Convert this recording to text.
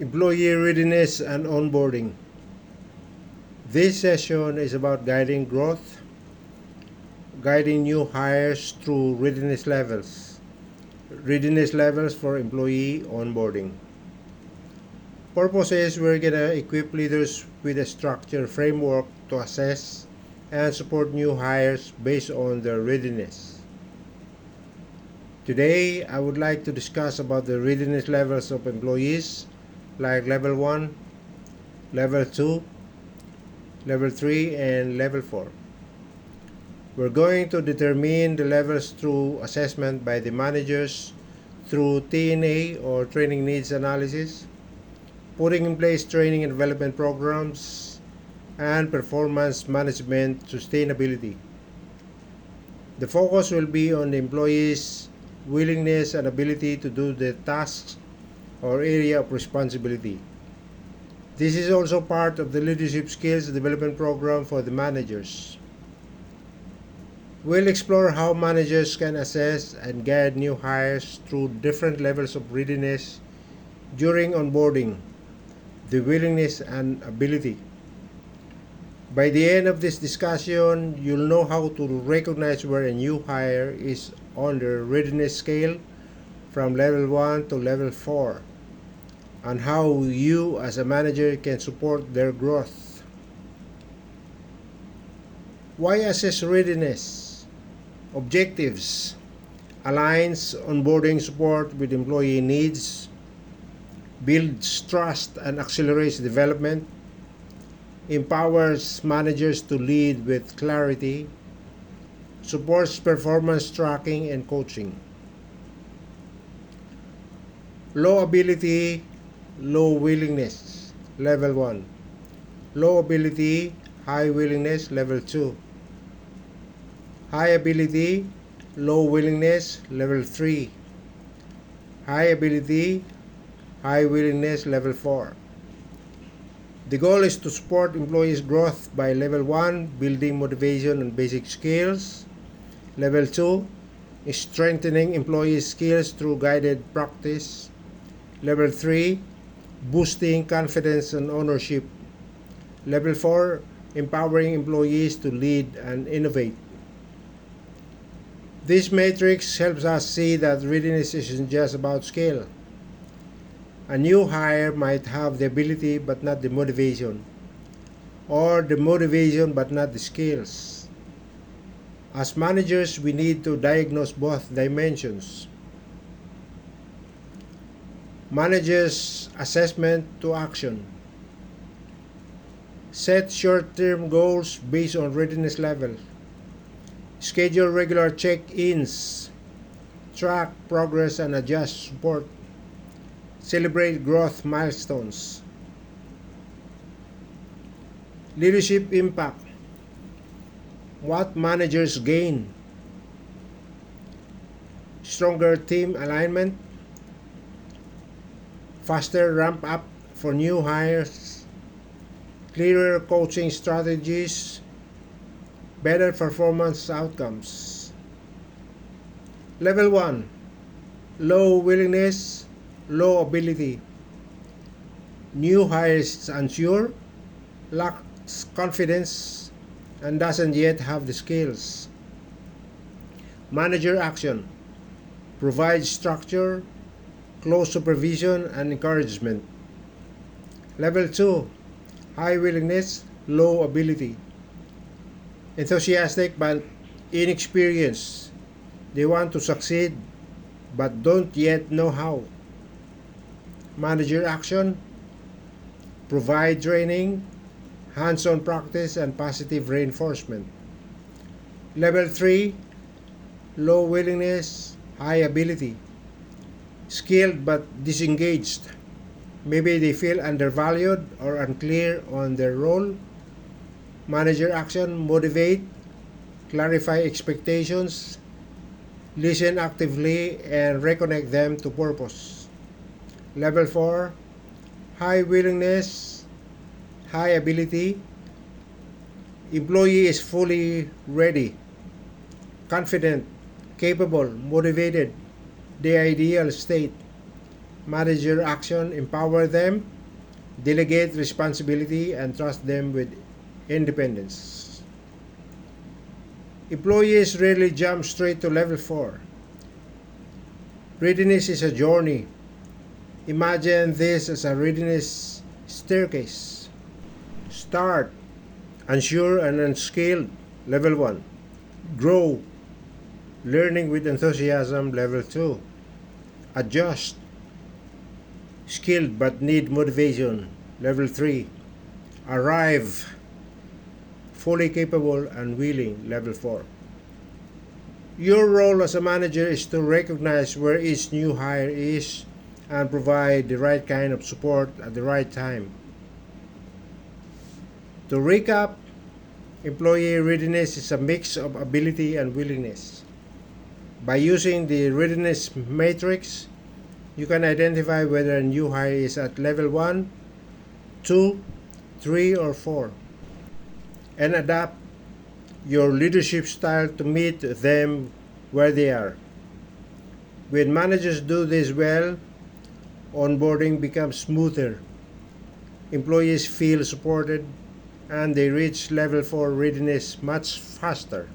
Employee readiness and onboarding. This session is about guiding growth, guiding new hires through readiness levels for employee onboarding. Purpose is we're gonna equip leaders with a structured framework to assess and support new hires based on their readiness. Today, I would like to discuss about the readiness levels of employees like level 1, level 2, level 3, and level 4. We're going to determine the levels through assessment by the managers through TNA or training needs analysis, putting in place training and development programs, and performance management sustainability. The focus will be on the employees' willingness and ability to do the tasks or area of responsibility. This is also part of the leadership skills development program for the managers. We'll explore how managers can assess and guide new hires through different levels of readiness during onboarding, the willingness and ability. By the end of this discussion, you'll know how to recognize where a new hire is on the readiness scale from level 1 to level 4, and how you as a manager can support their growth. Why assess readiness? Objectives: aligns onboarding support with employee needs, builds trust and accelerates development, empowers managers to lead with clarity, supports performance tracking and coaching. Low ability, low willingness, level 1. Low ability, high willingness, level 2. High ability, low willingness, level 3. High ability, high willingness, level 4. The goal is to support employees' growth by level 1, building motivation and basic skills. Level 2, strengthening employees' skills through guided practice. Level 3, boosting confidence and ownership. Level 4, empowering employees to lead and innovate. This matrix helps us see that readiness isn't just about skill. A new hire might have the ability but not the motivation, or the motivation but not the skills. As managers, we need to diagnose both dimensions. Managers' assessment to action. Set short-term goals based on readiness level. Schedule regular check-ins. Track progress and adjust support. Celebrate growth milestones. Leadership impact. What managers gain? Stronger team alignment. Faster ramp up for new hires. Clearer coaching strategies. Better performance outcomes. Level 1. Low willingness, low ability. New hires is unsure, lacks confidence, and doesn't yet have the skills. Manager action. Provide structure, close supervision, and encouragement. Level 2. High willingness, low ability. Enthusiastic but inexperienced. They want to succeed but don't yet know how. Manager action. Provide training, hands-on practice, and positive reinforcement. Level 3. Low willingness, high ability. Skilled but disengaged. Maybe they feel undervalued or unclear on their role. Manager action. Motivate, clarify expectations, listen actively, and reconnect them to purpose. Level 4. High willingness, high ability. Employee is fully ready, confident, capable, motivated, the ideal state. manage your action, empower them, delegate responsibility, and trust them with independence. Employees rarely jump straight to level 4. Readiness is a journey. Imagine this as a readiness staircase. Start unsure and unskilled, level 1. Grow, learning with enthusiasm, level 2. Adjust, skilled but need motivation, level 3. Arrive, fully capable and willing, level 4. Your role as a manager is to recognize where each new hire is and provide the right kind of support at the right time. To recap, employee readiness is a mix of ability and willingness. By using the readiness matrix, you can identify whether a new hire is at level 1, 2, 3, or 4, and adapt your leadership style to meet them where they are. When managers do this well, onboarding becomes smoother, employees feel supported, and they reach level 4 readiness much faster.